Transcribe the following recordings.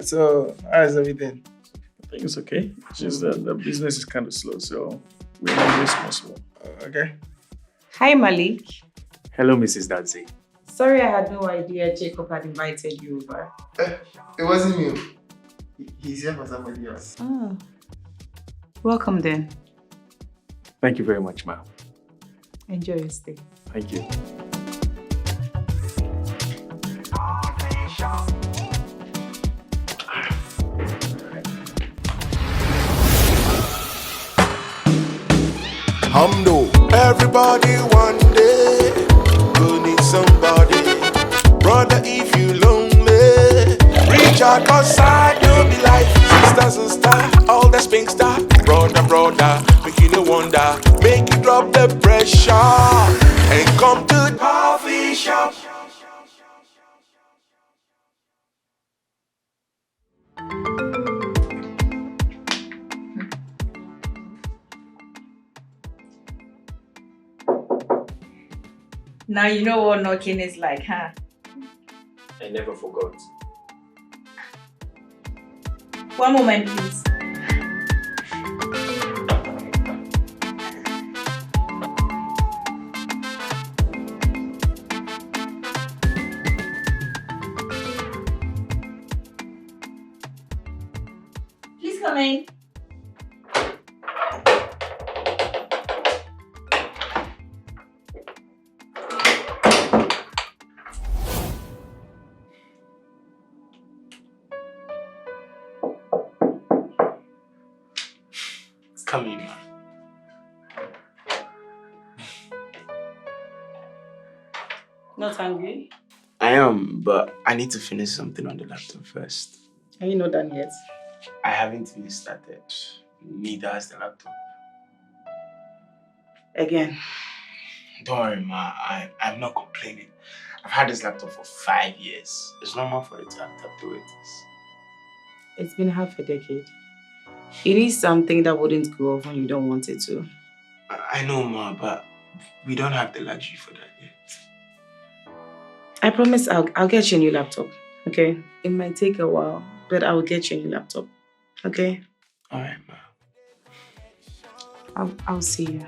So, how's everything? I think it's okay. It's just that the business is kind of slow, so we're not responsible. Okay. Hi, Malik. Hello, Mrs. Dadzi. Sorry I had no idea Jacob had invited you over. It wasn't me. He's here for somebody else. Oh. Welcome then. Thank you very much, ma'am. Enjoy your stay. Thank you. Hamdo, everybody one day will need somebody. Brother, if you lonely, reach out outside, you'll be like sisters and star, all the spink star. Brother, make you no wonder, make you drop the pressure and come to the coffee shop. Now you know what knocking is like, huh? I never forgot. One moment, please. Please come in. Come in, man. Not hungry? I am, but I need to finish something on the laptop first. Are you not done yet? I haven't even started. Neither has the laptop. Again. Don't worry, ma. I'm not complaining. I've had this laptop for 5 years. It's normal for it to adapt the way it is. It's been half a decade. It is something that wouldn't go off when you don't want it to. I know, ma, but we don't have the luxury for that yet. I promise I'll get you a new laptop, okay? It might take a while, but I'll get you a new laptop, okay? All right, ma. I'll see you.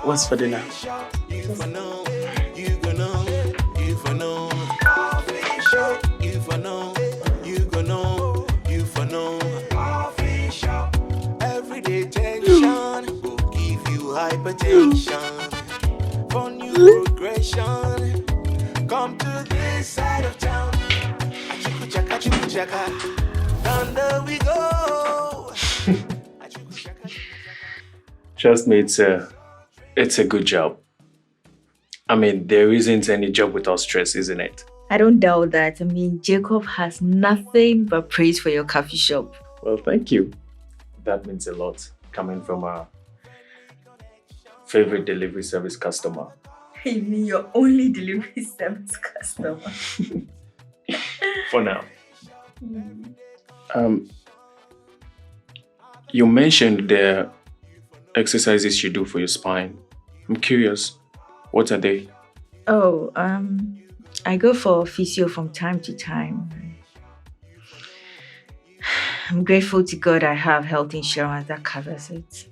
What's for dinner? Everyday tension will give you hypertension. For new progression, come to this side of town. Achuku chaka, thunder we go. Trust me, it's a good job. I mean, there isn't any job without stress, isn't it? I don't doubt that. I mean, Jacob has nothing but praise for your coffee shop. Well, thank you. That means a lot coming from our favorite delivery service customer. You mean your only delivery service customer? For now. You mentioned the exercises you do for your spine. I'm curious, what are they? Oh, I go for physio from time to time. I'm grateful to God I have health insurance that covers it.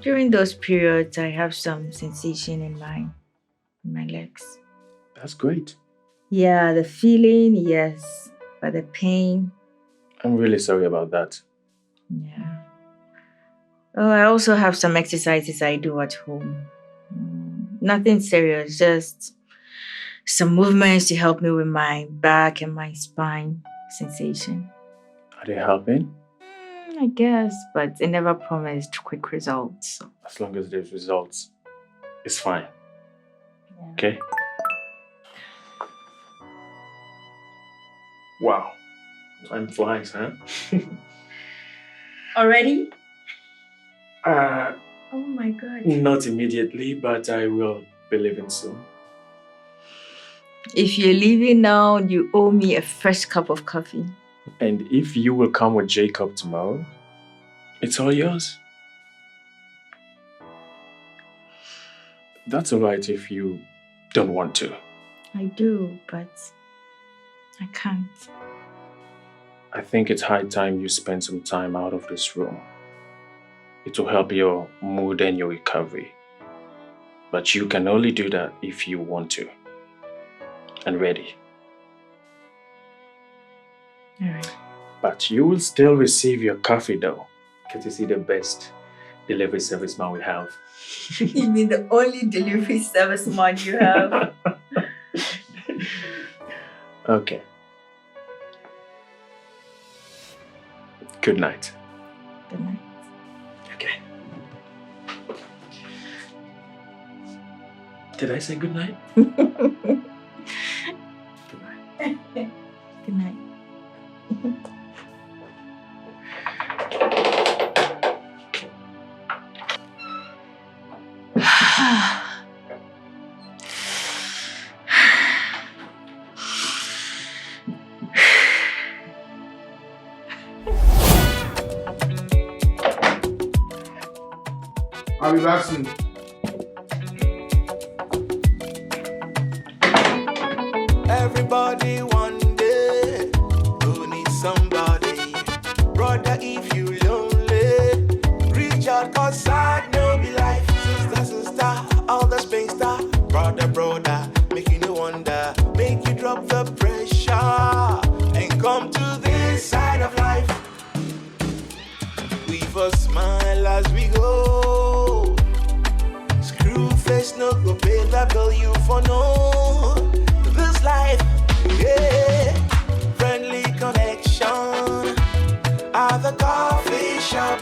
During those periods, I have some sensation in my legs. That's great. Yeah, the feeling, yes, but the pain. I'm really sorry about that. Yeah. Oh, I also have some exercises I do at home. Nothing serious, just some movements to help me with my back and my spine sensation. Are they helping? I guess, but it never promised quick results. So. As long as there's results, it's fine. Yeah. Okay? Wow. Time flies, huh? Already? Uh, Oh my God. not immediately, but I will be leaving soon. If you're leaving now, you owe me a fresh cup of coffee. And if you will come with Jacob tomorrow, it's all yours. That's all right if you don't want to. I do, but I can't. I think it's high time you spend some time out of this room. It will help your mood and your recovery. But you can only do that if you want to. And ready. All right. But you will still receive your coffee though. Courtesy the best delivery service man we have. You mean the only delivery service man you have? Okay. Good night. Good night. Okay. Did I say good night? Good night. Good night. I'll be back soon. Everybody one day who needs somebody. Brother, if you lonely, reach out, cause I know be life. Sister, all the space star. Brother, making you wonder, make you drop the pressure and come to this side of life. With a smile as we go. Screw face, no go pay the bill you for no. This life, yeah. Friendly connection at the coffee shop.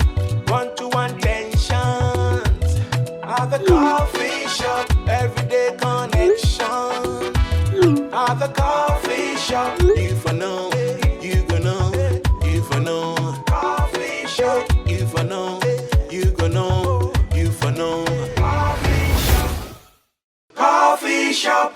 1-to-1 tensions at the coffee shop. Everyday connection at the coffee shop. You for know, you gonna know, you for know. Coffee shop, you for know, you gonna know, you for know. Coffee shop, coffee shop.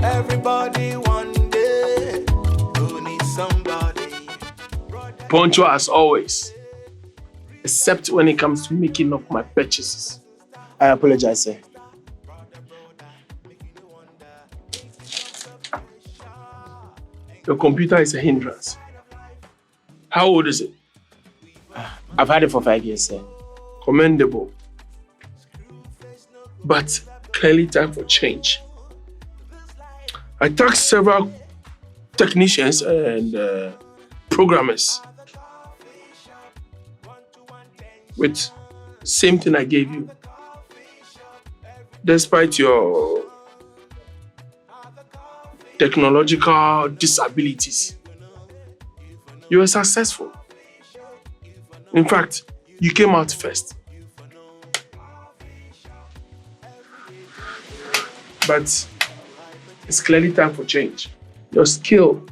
Everybody one day who needs somebody. Punctual as always, except when it comes to making up my purchases. I apologize, sir. Your computer is a hindrance. How old is it? I've had it for 5 years, sir. Commendable. But clearly time for change. I tasked several technicians and programmers with same thing I gave you. Despite your technological disabilities, you were successful. In fact, you came out first. But it's clearly time for change. Your skill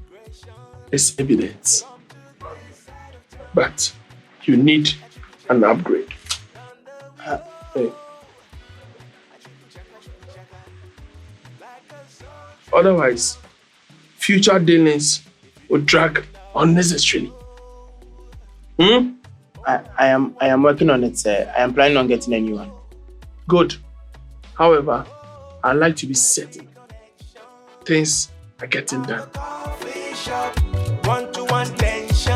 is evident, but you need an upgrade. Hey. Otherwise, future dealings will drag unnecessarily. I am working on it, sir. I am planning on getting a new one. Good. However, I like to be certain things are getting done. Coffee shop, 1-to-1 tensions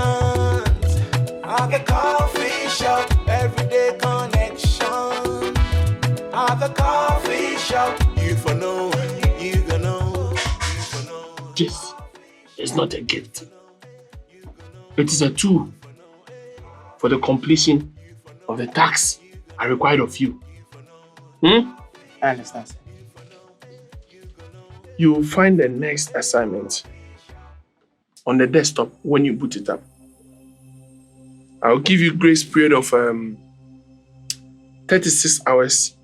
at the coffee shop. Everyday connection at the coffee shop. You for know, you gonna know, you for know. This is not a gift. It is a tool for the completion of the tasks I required of you. I understand, sir. You will find the next assignment on the desktop when you boot it up. I'll give you grace period of 36 hours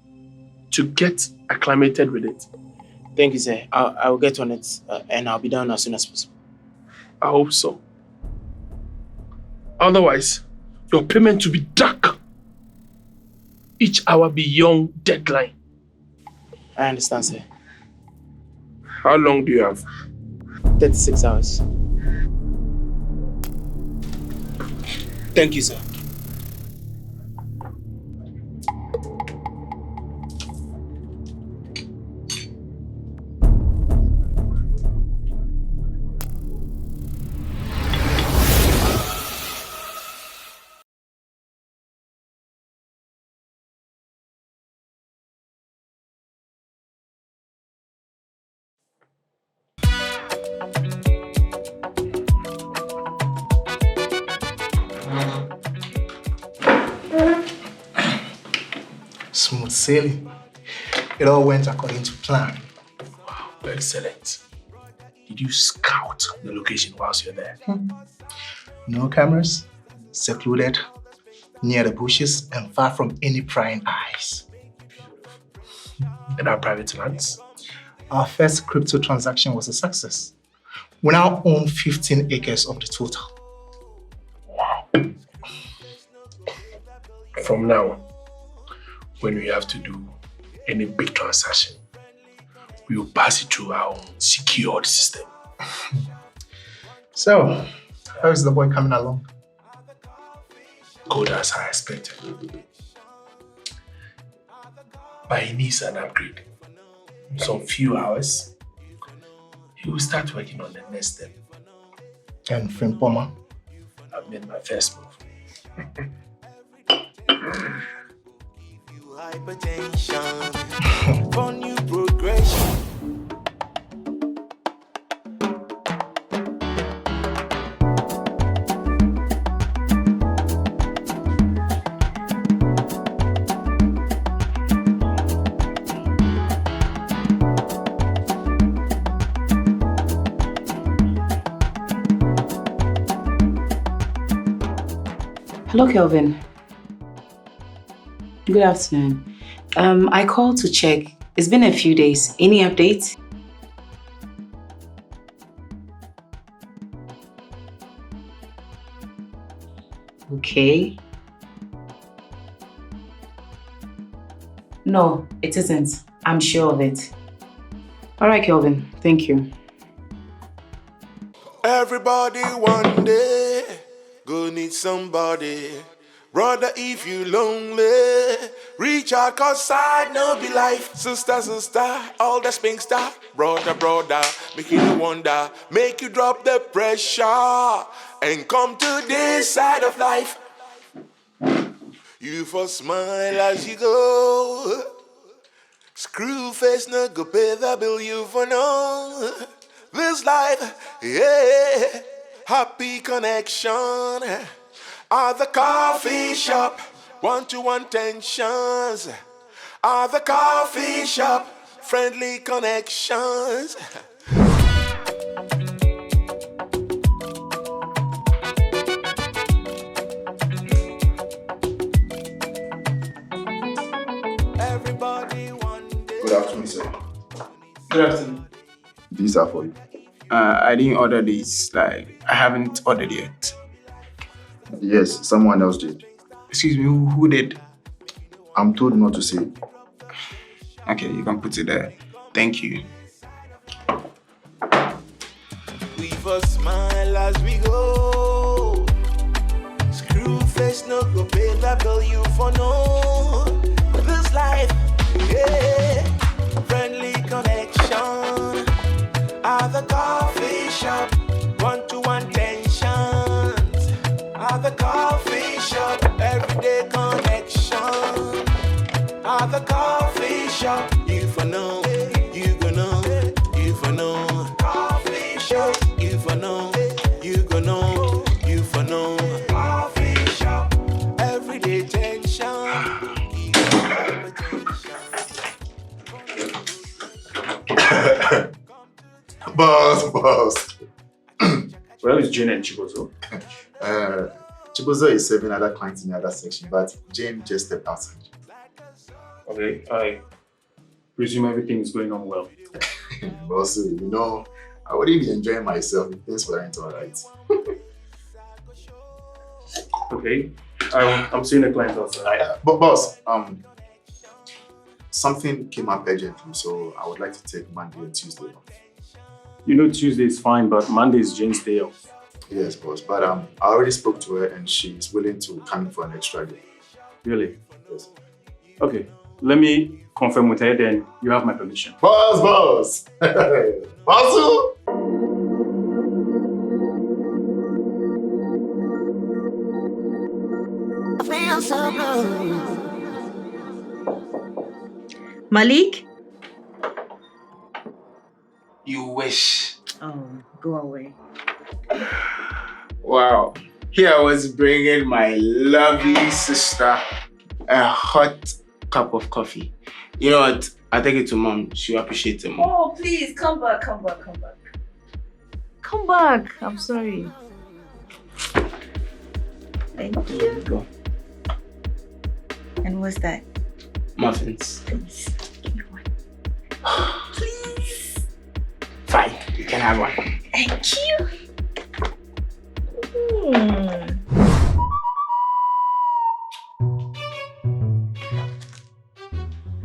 to get acclimated with it. Thank you, sir. I'll get on it and I'll be done as soon as possible. I hope so. Otherwise, your payment will be dark. Each hour beyond deadline. I understand, sir. How long do you have? 36 hours. Thank you, sir. smooth sailing. It all went according to plan. Wow, excellent. Did you scout the location whilst you're there? No cameras, secluded, near the bushes, and far from any prying eyes. And our private lands? Our first crypto transaction was a success. We now own 15 acres of the total. Wow. From now, when we have to do any big transaction, we will pass it through our own secured system. So, how is the boy coming along? Good as I expected. But he needs an upgrade. Some few hours, he will start working on the next step. And Frimpomah? I've made my first move. Hypertension for new progression. Hello, Kelvin. Good afternoon. I called to check. It's been a few days. Any updates? Okay. No, it isn't. I'm sure of it. All right, Kelvin. Thank you. Everybody one day go need somebody. Brother, if you lonely, reach out, cause side no be life. Sister, sister, all the spring star. Brother, brother, make you wonder, make you drop the pressure and come to this side of life. You for smile as you go. Screw face no go pay the bill, you for know. This life, yeah, happy connection. At the coffee shop, one-to-one tensions. At the coffee shop, friendly connections. Everybody one day. Good afternoon, sir. Good afternoon. These are for you. I didn't order these. I haven't ordered yet. Yes, someone else did. Excuse me, who did? I'm told not to say. Okay, you can put it there. Thank you. We first smile as we go. Screw face no go pay the bill, you for know. This life, yeah, friendly connection. At the coffee shop, one-to-one tensions. At the coffee shop, everyday connection. At the coffee shop, you for know, you gonna know, you for know. Coffee shop, you for know, you gonna know, you for know. Coffee shop, everyday tension. Boss. Where is Jane and Chibozo? Chibozo is serving other clients in the other section, but Jane just stepped outside. Okay, I presume everything is going on well. Boss, I wouldn't be enjoying myself if things weren't alright. Okay, I'm seeing a client outside. But boss, something came up urgently, so I would like to take Monday and Tuesday off. Tuesday is fine, but Monday is Jane's day off. Yes, boss. But I already spoke to her and she's willing to come in for an extra day. Really? Yes. Okay, let me confirm with her, then you have my permission. Boss! Boss! Malik? You wish. Oh, go away. Wow. Here I was bringing my lovely sister a hot cup of coffee. You know what? I'll take it to mom. She'll appreciate it more. Oh, please, come back. Come back. I'm sorry. Thank you. Go. And what's that? Muffins. Please, give me one. Please. Fine, you can have one. Thank you.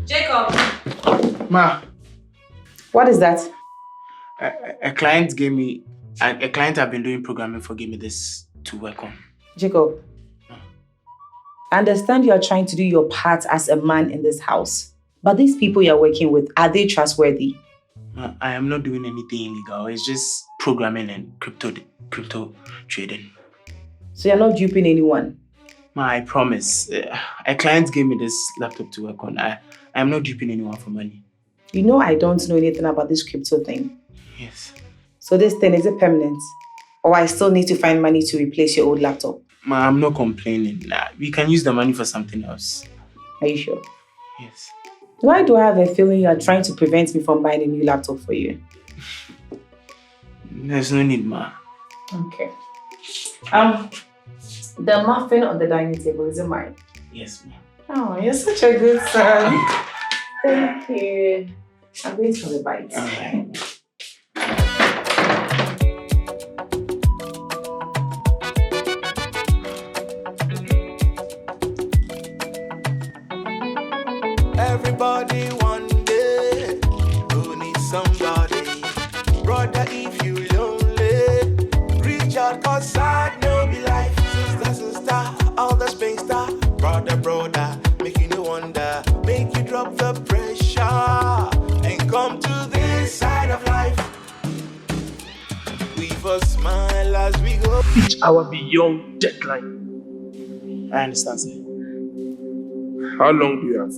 Jacob! Ma, What is that? a client gave me, a client I've been doing programming for gave me this to work on. Jacob, I understand you are trying to do your part as a man in this house. But these people you're working with, are they trustworthy? I am not doing anything illegal. It's just programming and crypto trading. So you're not duping anyone? Ma, I promise. A client gave me this laptop to work on. I am not duping anyone for money. You know I don't know anything about this crypto thing. Yes. So this thing, is it permanent? Or I still need to find money to replace your old laptop? Ma, I'm not complaining. Nah, we can use the money for something else. Are you sure? Yes. Why do I have a feeling you are trying to prevent me from buying a new laptop for you? There's no need, ma. Okay. The muffin on the dining table, is it mine? Yes, ma. Oh, you're such a good son. Thank you. I'm going for the bites. All right. Everybody one day who needs somebody. Brother, if you lonely, reach out, cause sad no be life. Sister, all the space star. Brother, make you no wonder. Make you drop the pressure and come to this side of life. We first smile as we go. Each hour beyond deadline. I understand, sir. How long do you have?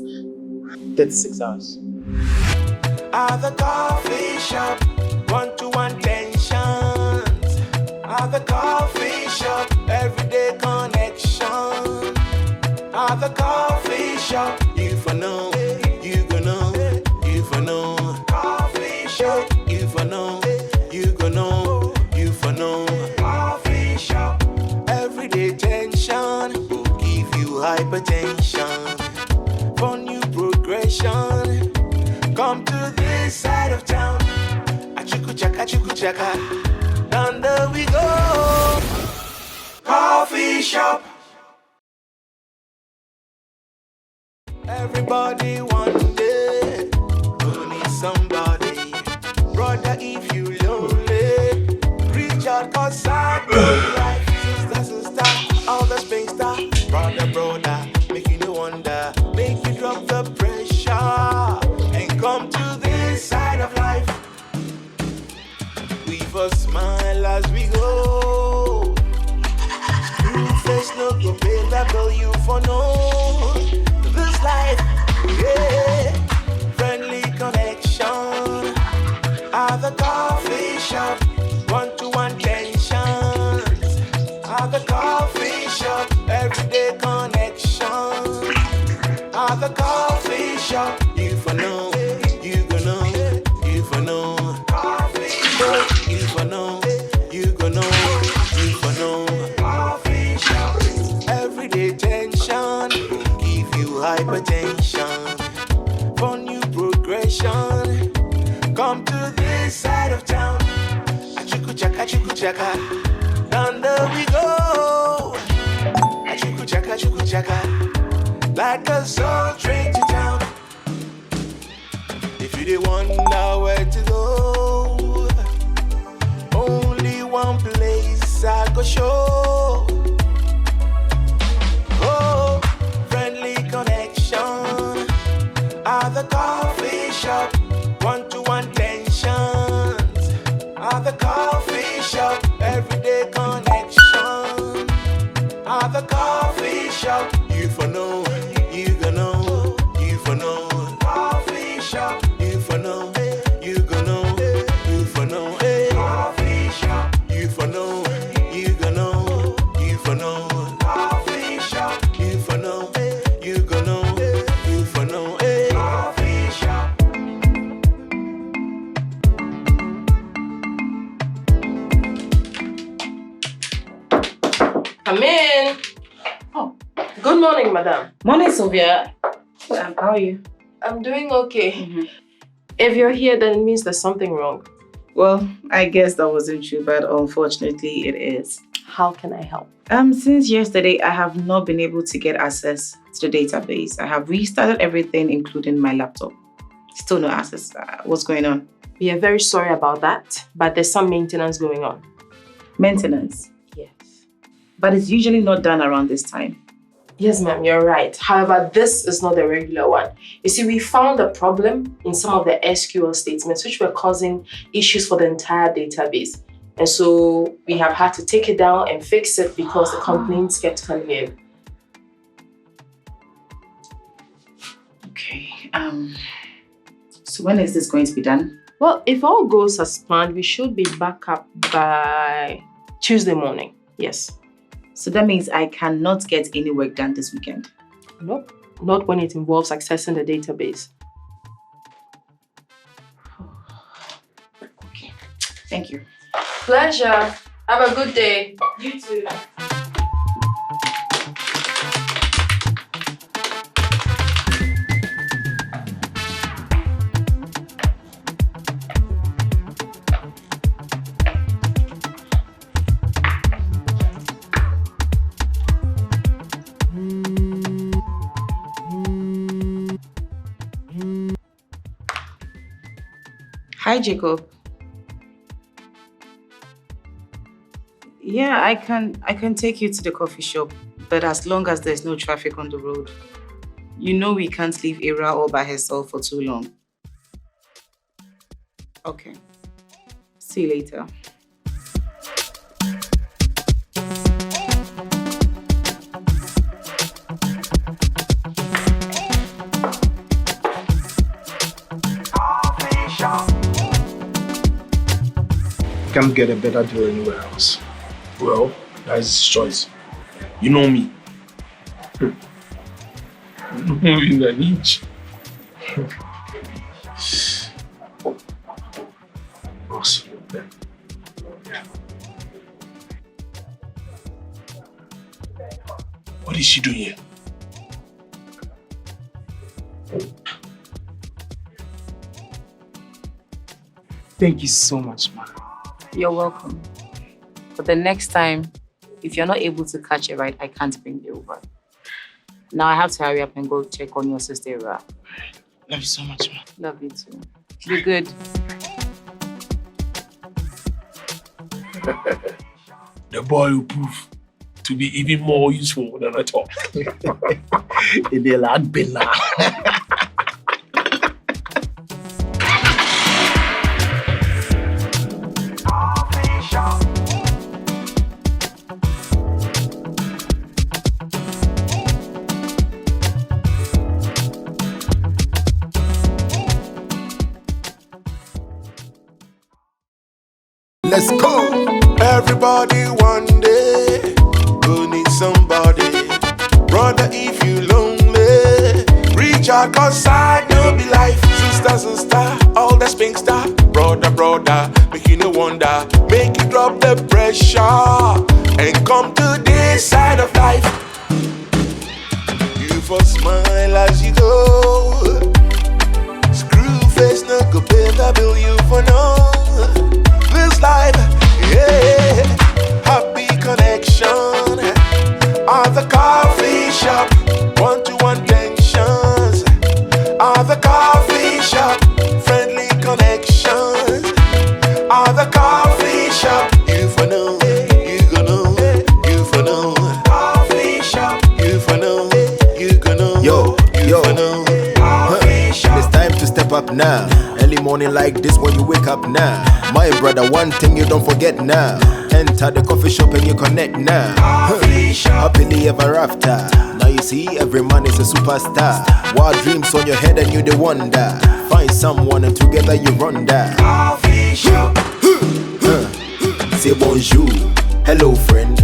36 hours. At the coffee shop, one-to-one tensions. At the coffee shop, everyday connection. At the coffee shop, you for know, you gonna know, you for know. Coffee shop, you for know, you gonna know, you for know. Coffee shop, everyday tension will give you hypertension. For new progression, come to this side of town. Achuku chaka, and there we go. Coffee shop. Everybody one day who needs somebody. Brother, if you lonely, reach out, cause I know life. Sister, all the space star. Brother, make you no wonder. Make you drop the pressure and come to this side of life. We first smile as we go. Screw face no go pay the bill you for no. This life, yeah. Friendly connection. At the coffee shop, one-to-one tensions. At the coffee shop, everyday connection. At the coffee shop, you for know, you gonna know, you for know. Coffee shop, you for know, you gonna know, you for know. Coffee shop, everyday tension will give you hypertension. For new progression, come to this side of town. Achuku chaka, and there we go. Achuku chaka. Like a soul train to town. If you didn't wonder where to go, only one place I go show. Oh, friendly connection. At the coffee shop, one-to-one tensions. At the coffee shop, everyday connection. At the coffee shop, you for know. You gonna know, you for know. Coffee shop, you for know, you gonna know, you for know. Coffee shop, you for know, you gonna know, Come in. Oh, good morning, madam. Morning, Sylvia. How are you? I'm doing okay. If you're here, then it means there's something wrong. Well, I guess that wasn't true, but unfortunately it is. How can I help? Since yesterday, I have not been able to get access to the database. I have restarted everything, including my laptop. Still no access. What's going on? We are very sorry about that, but there's some maintenance going on. Maintenance? Yes. But it's usually not done around this time. Yes, ma'am, you're right. However, this is not the regular one. You see, we found a problem in some of the SQL statements which were causing issues for the entire database. And so we have had to take it down and fix it because the complaints kept coming in. Okay. So when is this going to be done? Well, if all goes as planned, we should be back up by Tuesday morning. Yes. So that means I cannot get any work done this weekend? Nope. Not when it involves accessing the database. Okay. Thank you. Pleasure. Have a good day. You too. Hi, Jacob. Yeah, I can take you to the coffee shop, but as long as there's no traffic on the road. You know we can't leave Ira all by herself for too long. Okay. See you later. Can't get a better deal anywhere else. Well, that's his choice. You know me. In the niche. Boss. What is she doing here? Thank you so much, man. You're welcome. But the next time, if you're not able to catch a ride, I can't bring you over. Now I have to hurry up and go check on your sister Ira. Love you so much, man. Love you too. Be good. The boy will prove to be even more useful than I thought. It lad been now. Let's go. Everybody one day go need somebody. Brother, if you lonely, reach out, cause side no be life. Sister, all the spink star. Brother, make you no wonder. Make you drop the pressure and come to this side of life. You for smile as you go. Screw face no go pay the bill you for no. This life, yeah, happy connection. At the coffee shop, one-to-one tensions. At the coffee shop, friendly connections. At the coffee shop, you for know, you gonna know, you for know. Coffee shop, you for know, you gonna know, you for know. It's time to step up now. Early morning like this when you wake up now. My brother, one thing you don't forget now. Enter the coffee shop and you connect now. Happily ever after. Now you see every man is a superstar. Wild dreams on your head and you the wonder. Find someone and together you run that. Say bonjour, hello friend.